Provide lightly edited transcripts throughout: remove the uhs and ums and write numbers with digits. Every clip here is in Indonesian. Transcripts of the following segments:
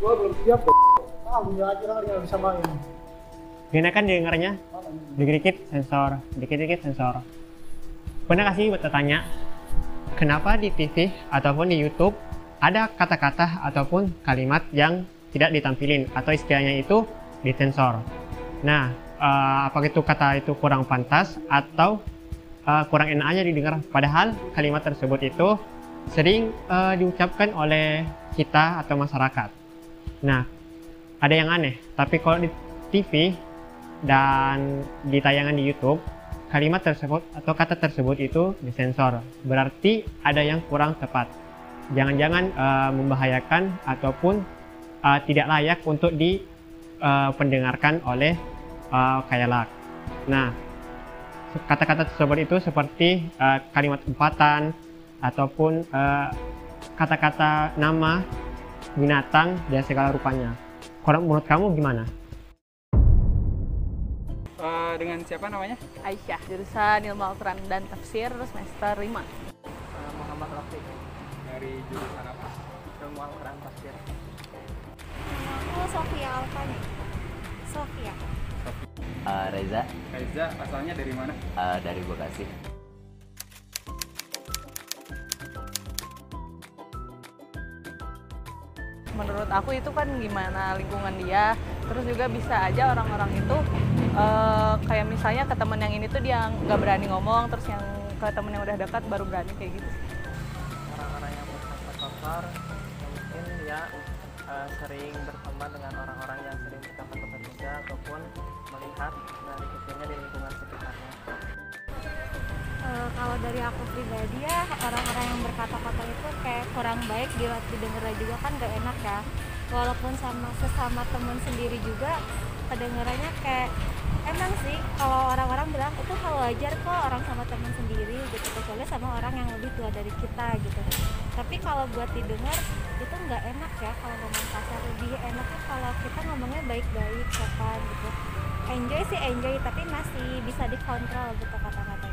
Gua belum siap. Lu aja lah yang bisa main. Gimana kan dengarnya? Dikit-dikit sensor, dikit-dikit sensor. Pernah nggak sih bertanya, kenapa di TV ataupun di YouTube ada kata-kata ataupun kalimat yang tidak ditampilin atau istilahnya itu disensor? Nah, apakah itu kata itu kurang pantas atau kurang enak aja didengar? Padahal kalimat tersebut itu sering diucapkan oleh kita atau masyarakat. Nah, ada yang aneh, tapi kalau di TV dan di tayangan di YouTube, kalimat tersebut atau kata tersebut itu disensor. Berarti ada yang kurang tepat. Jangan-jangan membahayakan ataupun tidak layak untuk dipendengarkan oleh khayalak. Nah, kata-kata tersebut itu seperti kalimat empatan ataupun kata-kata nama binatang dan segala rupanya. Kalau menurut kamu gimana? Dengan siapa namanya? Aisyah, jurusan Ilmu Al-Quran dan Tafsir, semester 5. Muhammad Rafiq. Dari jurusan apa? Ilmu Al-Quran Tafsir. Aku Sofia Alfani. Sofia. Reza. Reza, asalnya dari mana? Dari Bekasi. Menurut aku itu kan gimana lingkungan dia, terus juga bisa aja orang-orang itu kayak misalnya ke temen yang ini tuh dia nggak berani ngomong, terus yang ke temen yang udah dekat baru berani kayak gitu. Orang-orang yang berkata kotor mungkin dia sering berteman dengan orang-orang yang sering berkata kotor juga ataupun melihat dari kecilnya di lingkungan sekitarnya. Kalau dari aku pribadi ya, orang-orang yang berkata kotor itu kayak kurang baik didengar juga kan gak enak ya. Walaupun sama sesama teman sendiri juga kedengarannya kayak emang sih kalau orang-orang bilang itu hal wajar kok orang sama teman sendiri gitu, kecuali sama orang yang lebih tua dari kita gitu. Tapi kalau buat didengar itu nggak enak ya kalau ngomong kasar. Lebih enaknya kalau kita ngomongnya baik-baik, sopan gitu. Enjoy sih enjoy, tapi masih bisa dikontrol gitu kata-katanya.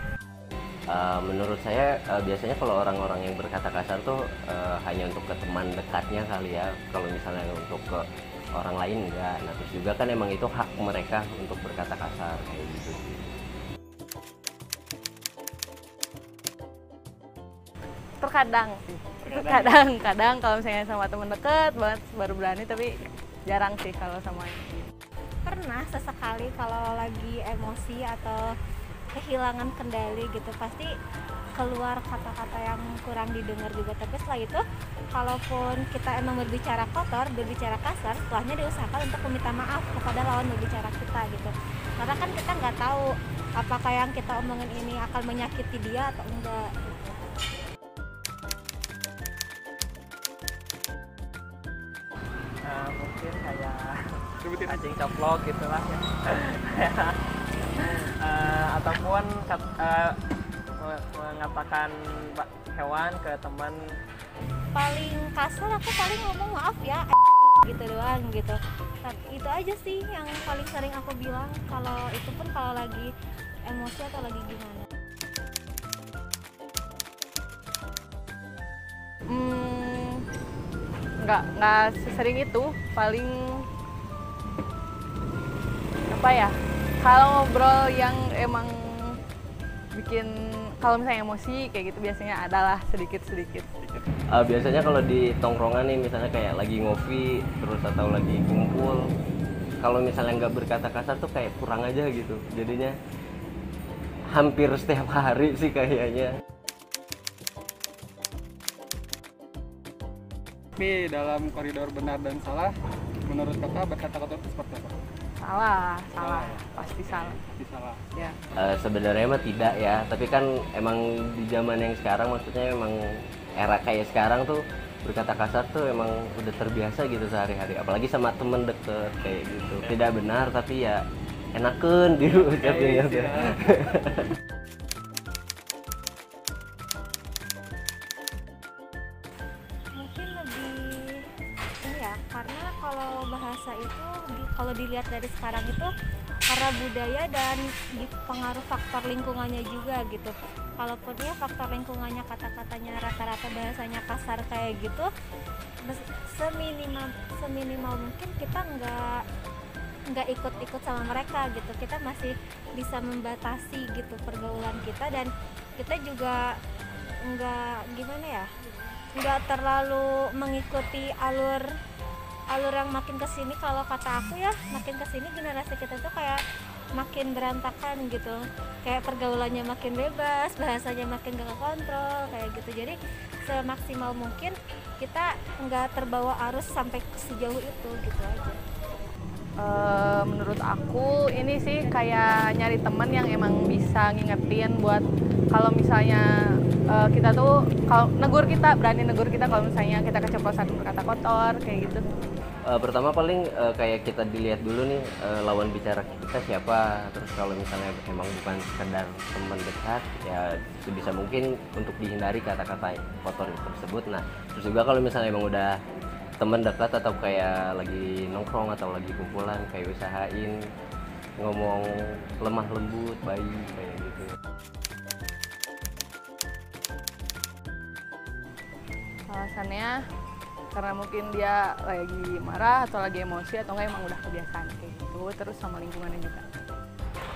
Menurut saya biasanya kalau orang-orang yang berkata kasar tuh hanya untuk ke teman dekatnya kali ya. Kalau misalnya untuk ke orang lain enggak. Nah terus juga kan emang itu hak mereka untuk berkata kasar kayak gitu sih. Terkadang sih, kadang kalau misalnya sama temen deket banget baru berani, tapi jarang sih kalau sama ini. Pernah sesekali kalau lagi emosi atau kehilangan kendali gitu pasti keluar kata-kata yang kurang didengar juga, tapi setelah itu kalaupun kita emang berbicara kotor, berbicara kasar, setelahnya diusahakan untuk meminta maaf kepada lawan berbicara kita gitu, karena kan kita nggak tahu apakah yang kita omongin ini akan menyakiti dia atau enggak gitu. Mungkin kayak Sebutin. anjing coplok gitulah ya. Ataupun mengatakan hewan ke teman. Paling kasar aku paling ngomong maaf ya gitu doang gitu. Tapi itu aja sih yang paling sering aku bilang, kalau itu pun kalau lagi emosi atau lagi gimana. Nggak sesering itu, paling apa ya, kalau ngobrol yang emang bikin, kalau misalnya emosi kayak gitu biasanya adalah sedikit-sedikit. Biasanya kalau di tongkrongan nih misalnya kayak lagi ngopi terus atau lagi kumpul, kalau misalnya nggak berkata kasar tuh kayak kurang aja gitu, jadinya hampir setiap hari sih kayaknya. Tapi dalam koridor benar dan salah, menurut kakak berkata kotor itu seperti apa? Salah, pasti salah. Pasti salah. Ya. Sebenarnya mah tidak ya, tapi kan emang di zaman yang sekarang, maksudnya emang era kayak sekarang tuh berkata kasar tuh emang udah terbiasa gitu sehari-hari, apalagi sama temen deket kayak gitu. Tidak benar tapi ya enakeun diucapinnya. Mungkin lebih ini ya, karena kalau bahasa itu kalau dilihat dari sekarang itu karena budaya dan pengaruh faktor lingkungannya juga gitu. kalaupun ya faktor lingkungannya kata-katanya rata-rata bahasanya kasar kayak gitu, seminimal mungkin kita nggak ikut-ikut sama mereka gitu. Kita masih bisa membatasi gitu pergaulan kita, dan kita juga nggak terlalu mengikuti alur yang makin kesini. Kalau kata aku ya, makin kesini generasi kita tuh kayak makin berantakan gitu, kayak pergaulannya makin bebas, bahasanya makin gak kontrol kayak gitu. Jadi semaksimal mungkin kita nggak terbawa arus sampai sejauh itu gitu aja. Menurut aku ini sih kayak nyari teman yang emang bisa ngingetin buat kalau misalnya kita tuh, kalau berani negur kita kalau misalnya kita keceplosan berkata kotor kayak gitu. Pertama paling kayak kita dilihat dulu nih lawan bicara kita siapa. Terus kalau misalnya emang bukan sekedar teman dekat, ya sebisa mungkin untuk dihindari kata-kata kotor tersebut. Nah, terus juga kalau misalnya emang udah teman dekat atau kayak lagi nongkrong atau lagi kumpulan, kayak usahain ngomong lemah lembut, baik kayak gitu. Alasannya karena mungkin dia lagi marah atau lagi emosi, atau enggak emang udah kebiasaan kayak gitu, terus sama lingkungannya juga.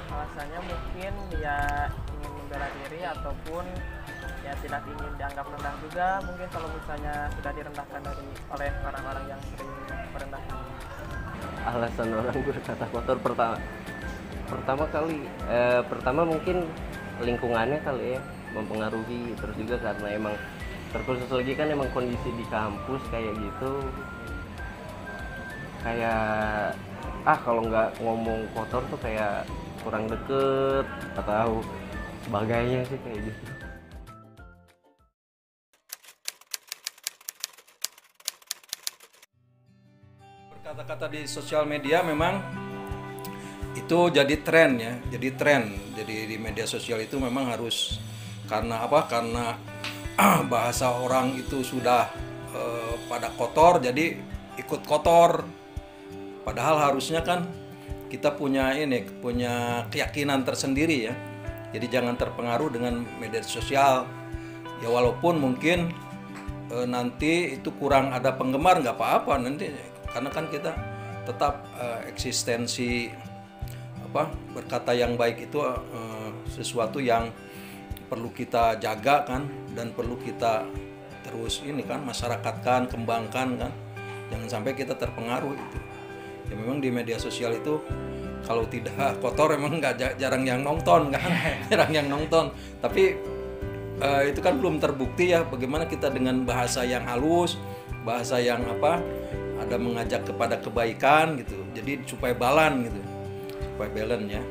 Alasannya mungkin dia ingin membela diri ataupun ya tidak ingin dianggap rendah juga, mungkin kalau misalnya sudah direndahkan oleh orang-orang yang sering merendahkan. Alasan orang berkata kotor pertama mungkin lingkungannya kali ya mempengaruhi. Terus juga karena emang terkhusus lagi kan emang kondisi di kampus kayak gitu, kayak kalau nggak ngomong kotor tuh kayak kurang deket atau sebagainya sih kayak gitu. Kata-kata di sosial media memang itu jadi tren ya, jadi di media sosial itu memang harus, karena apa? Karena bahasa orang itu sudah pada kotor, jadi ikut kotor. Padahal harusnya kan kita punya keyakinan tersendiri ya. Jadi jangan terpengaruh dengan media sosial. Ya walaupun mungkin nanti itu kurang ada penggemar, nggak apa-apa nanti, karena kan kita tetap eksistensi berkata yang baik itu sesuatu yang perlu kita jaga kan, dan perlu kita terus masyarakatkan, kembangkan kan, jangan sampai kita terpengaruh itu. Ya memang di media sosial itu kalau tidak kotor emang jarang yang nonton kan, jarang yang nonton. Tapi itu kan belum terbukti ya, bagaimana kita dengan bahasa yang halus, bahasa yang ada mengajak kepada kebaikan gitu. Jadi supaya balance ya.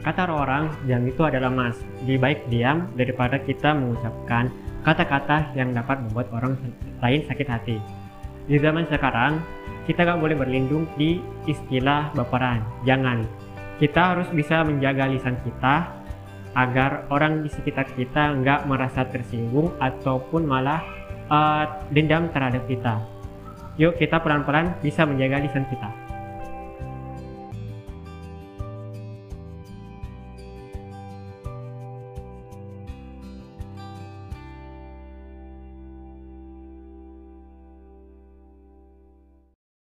Kata orang, diam itu adalah emas. Lebih baik diam daripada kita mengucapkan kata-kata yang dapat membuat orang lain sakit hati. Di zaman sekarang, kita gak boleh berlindung di istilah baperan. Jangan. Kita harus bisa menjaga lisan kita agar orang di sekitar kita nggak merasa tersinggung ataupun malah dendam terhadap kita. Yuk kita pelan-pelan bisa menjaga lisan kita.